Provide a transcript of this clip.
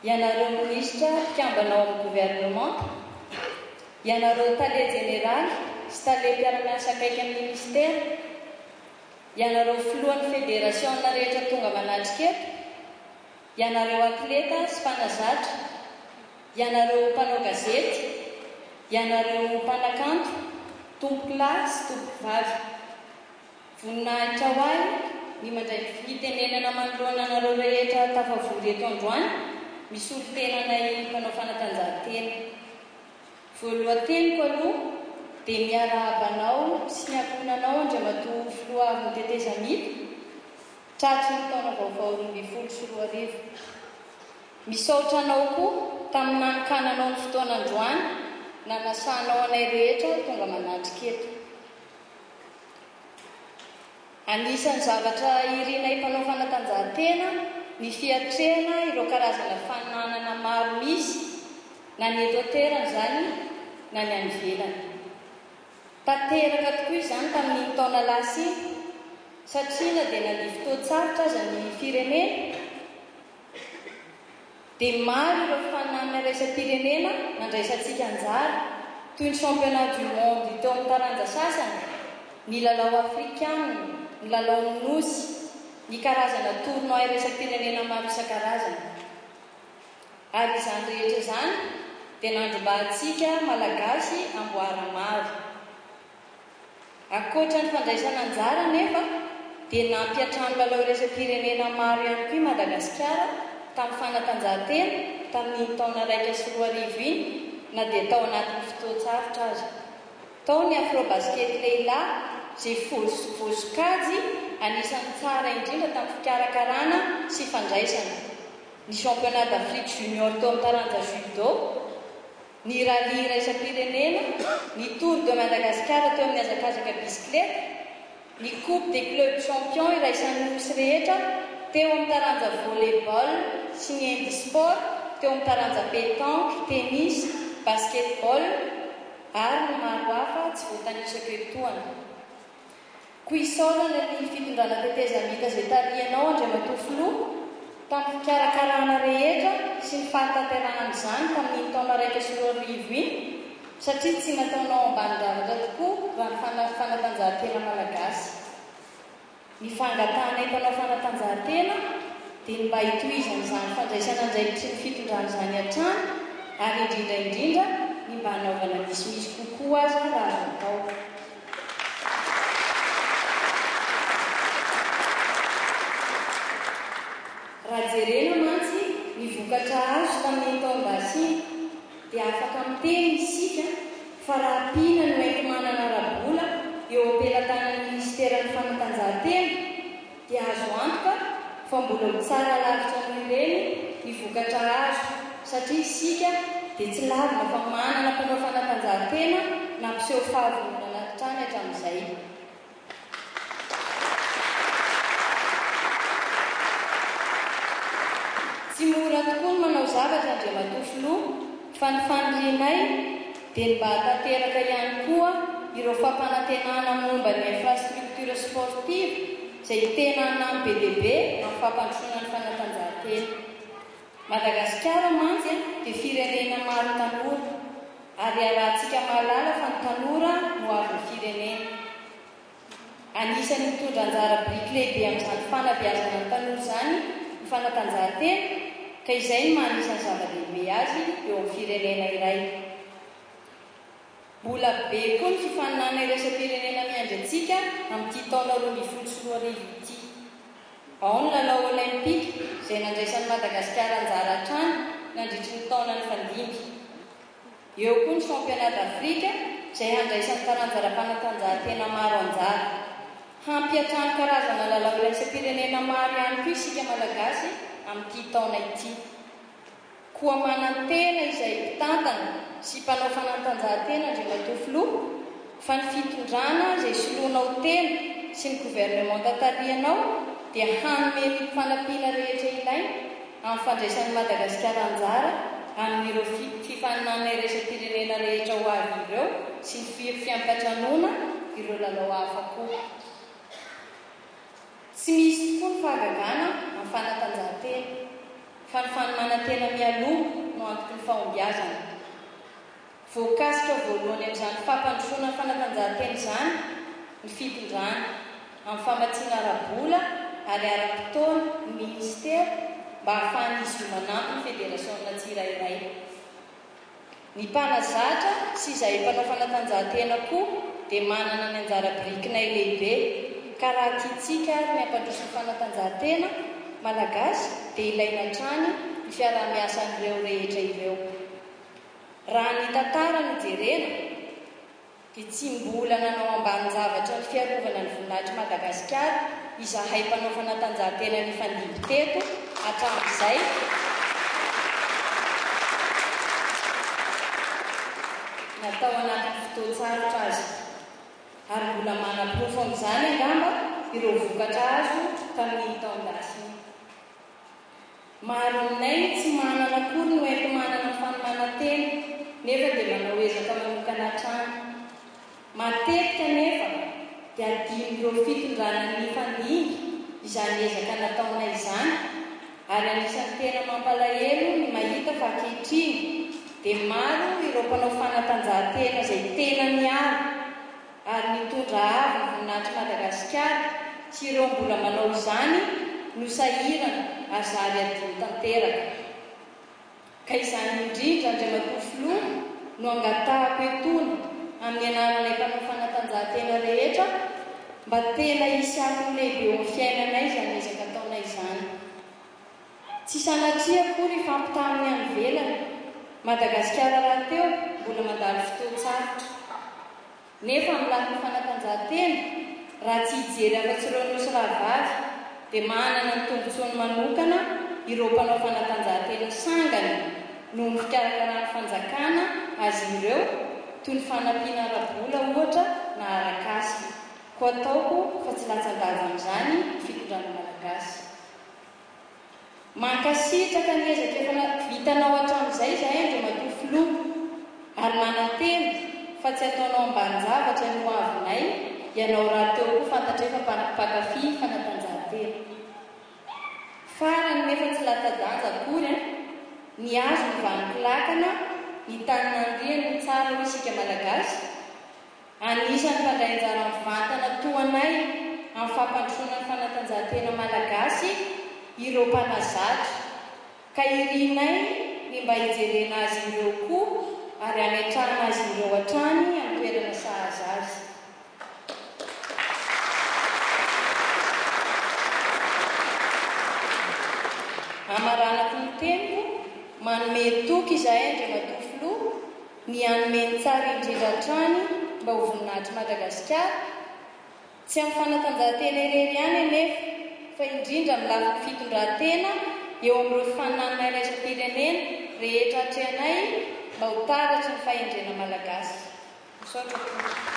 Ianareo ministra mpiambana ao amin'ny gouvernement, ianareo tale général sy tale mpiara-miasa akaiky amin'ny ministère, ianareo filohan'ny fédération-na rehetra tonga manatrika eto, ianareo atleta sy mpanazatra, ianareo mpanao gazety, ianareo mpanakanto, tompo-lahy sy tompo-vavy. Voninahitra ho ahy ny mandray fitenenana manoloana anareo rehetra tafavory eto androany, misy olo-tenanay mpanao fanatanjahantena. Voalohan-teniko aloha dia miara-abanao sy miankonanao Andriamatoa Filoha Teteza Mity tratry ny taona vaovao 2024. Misaotra anao koa tamin'ny nanokananao ny fotoanandroany na nasanao anay rehetra tonga manatrika eto. Anisan'ny zavatra irinay mpanao fanatanjahantena ny fiatrehana ireo karazana fananana maro misy na ny eto an-toerana zany na ny any ivelany. Tanteraka tokoa izany tamin'ny taona lasa iny satria na dia nandihy fotoan-tsaritra aza ny firenena dia maro ireo fananana raisam-pirenena nandraisantsika anjara toy ny championnat du monde teo amin'ny taranja sasany, ny lalao afrikana, ny lalao nosy, ny karazana tournoi raisam-pirenena maro isan-karazana. Ary izany rehetra izany dia nandrom-bahantsika malagasy amboara maro. Ankoatra ny fandraisana anjara nefa dia nampiatrano lalao raisam-pirenena maro ihany koa i Madagasikara tamin'ny fanatanjahantena tamin'ny taona 2021 iny na dia tao anatin'ny fotoan-tsaritra aza. Tao ny afro-basket lehilahy izay vosikajy anisan'ny tsara indrindra tamin'ny fikarakarana sy fandraisana. Ny championnat d'Afrique junior teo amin'ny taranja judo, ny rallye raisam-pirenena, ny Tour de Madagascar teo amin'ny hazakazaka bisikileta, ny coupe des clubs champions iraisan'ny nosy rehetra teo amin'ny taranja volleyball sy ny handisport teo amin'ny taranja pétanque, tennis, basketball ary ny maro hafa tsy voatanisako etoana. Kuisaolana ny fitondrana Teteza Mity izay tarihanao Andriamatoa Filoha tamin'ny fikarakarana rehetra sy ny fahatanterahana izany tamin'ny taona 2021 iny satria tsy nataonao ambani-davitra tokoa raha ny fanatanjahantena malagasy. Ny fangatanay mpanao fanatanjahantena dia mba hitohizana izany fandraisana andraikitra sy ny fitondrana izany hatrany ary indrindra ny mba hanaovana misimisy kokoa aza raha azo atao. Raha jerena mantsy ny vokatra azo tamin'ny taom-basy iny dia afaka miteny isika fa raha pina no haiko manana rabola eo am-pelantanan'ny ministeran'ny fanatanjahantena dia azo antoka fa mbola ho tsara lavitra amin'ireny ny vokatra azo satria isika dia tsy lavina fa manana mpanao fanatanjahantena na mpiseho fahavonona anaty trany hatramin'izay. Tsy mora tokoa ny manao zavatra Andriamatoa Filoha fa ny fandrianay dia mba hatanteraka ihany koa ireo fampanantenana momba ny infrastructure sportive izay tena anamo be dia be amin'ny fampandrosoana ny fanatanjahantena. Madagasikara mantsy dia firenena maro tanora ary arahantsika mahalala fa ny tanora no avy ny firenena. Anisan'ny mitondra anjara biriky lehibe amin'izany fanabeazana ny tanora izany ny fanatanjahantena ka izay ny manisany zava-dehibe azy eo amin'ny firenena iray. Mbola be koa ny fifaninana iraisam-pirenena miandry antsika amin'ity taona 2024 ity. Ao ny lalao olimpika izay nandraisan'ny Madagasikara anjara hatrany nandritry ny taona ny fandimby. Eo koa ny championnat d'Afrika izay handraisan'ny taranjara-panatanjahantena maro anjara. Hampiatrany karazana lalao iraisam-pirenena maro ihany koa isika malagasy amin'ity taona ity. Koa manantena izay mpitantana sy mpanao fanatanjahantena Andriamatoa Filoha fa ny fitondrana izay soloanao tena sy ny gouvernement tatarianao dia hanome ny fanampiana rehetra ilaina amin'ny fandraisan'ny Madagasikara anjara amin'ireo fifaninana iraisam-pirenena rehetra ho avy ireo sy ny fiampatranoana ireo lalao hafa koa. Tsy misy tokoa ny fahagagana amin'ny fanatanjahantena fa ny fanomanantena mialoha no antoky ny fahombiazana. Voakasika voalohany amin'izany fampandrosoana ny fanatanjahantena izany ny fitondrana amin'ny famatsiana ara-bola ary ara-potoana ny ministera mba hahafahan'izy manampy ny federasiona tsirairay. Ny mpanazatra sy izay mpanao fanatanjahantena koa dia manana ny anjara birikinay lehibe ka raha tiantsika ary ny hampandrosoana fanatanjahantena malagasy dia ilaina hatrany ny fiarah-miasan'ireo rehetra ireo. Raha ny tantara ny jerena dia tsy mbola nanao ambany zavatra ny fiarovana ny voninahitry Madagasikara izahay mpanao fanatanjahantena ny fandimby teto hatramin'izay natao anatin'ny fotoan-tsarotra azy ary mbola manam-porofo amin'izany angamba ireo vokatra azo tamin'ny taon-dasiny. Maro aminay tsy manana akory no haiko manana fanomanantena nefa dia manao ezaka manokana hatrany. Matetika nefa dia adin'ireo fitondrana ny fandimby izany ezaka nataonay izany ary anisan'ny tena mampalahelo ny mahita fa ankehitriny dia maro ireo mpanao fanatanjahantena izay tena miaro ary nitondra avy ny voninahitry Madagasikara sy ireo mbola manao izany no sahirana ary zary adiny tanteraka. Ka izany indrindra Andriamatoa Filoha no angatahako etony amin'ny anaran'ilay mpanao fanatanjahantena rehetra mba tena hisy akony lehibe eo amin'ny fiainanay izany ezaka ataonay izany. Tsy sanatria akory fampitamin'ny any ivelany. Madagasikara raha teo mbola mandalo fotoan-tsarotra nefa amin'ny lafin'ny fanatanjahantena raha tsy hijery afa-tsy ireo nosy rahavavy dia manana ny tombontsoany manokana ireo mpanao fanatanjahantena sangany noho ny fikarakarana fanjakana azy ireo toy ny fanampiana ara-bola ohatra na arak'asa. Koa ataoko fa tsy latsa-danja amin'izany fitondrana malagasy. Mankasitraka ny ezaka efa vitanao hatramin'izay izahay Andriamatoa Filoha ary manantena fa tsy ataonao ambany zavatra ny hoavinay ianao raha teo koa fantatra efa mpakafy fanatanjahantena. Farany nefa tsy latsa-danja akory ny azo ny vanim-pilakana ny taninandriany ny tsara ho isika malagasy. Anisan'ny mpandray anjara mivantana toanay amin'ny fampandrosoana ny fanatanjahantena malagasy ireo mpanazatra ka irinay ny mba hijerena azy ireo koa ary hametrahana azy ireo hatrany amin'ny toerana sahaza azy. Amaranako ny tempo manome toky izahay Andriamatoa Filoha ny hanome ny tsara indrindra hatrany mba ho voninahitry Madagasikara tsy amin'ny fanatanjahantena irery ihany anefa fa indrindra amin'ny lafin'ny fitondrantena eo amin'ireo fifaninanana iraisam-pirenena rehetra hatrehanay mba ho taratry ny fahendrena malagasy. Misaotra tokoa.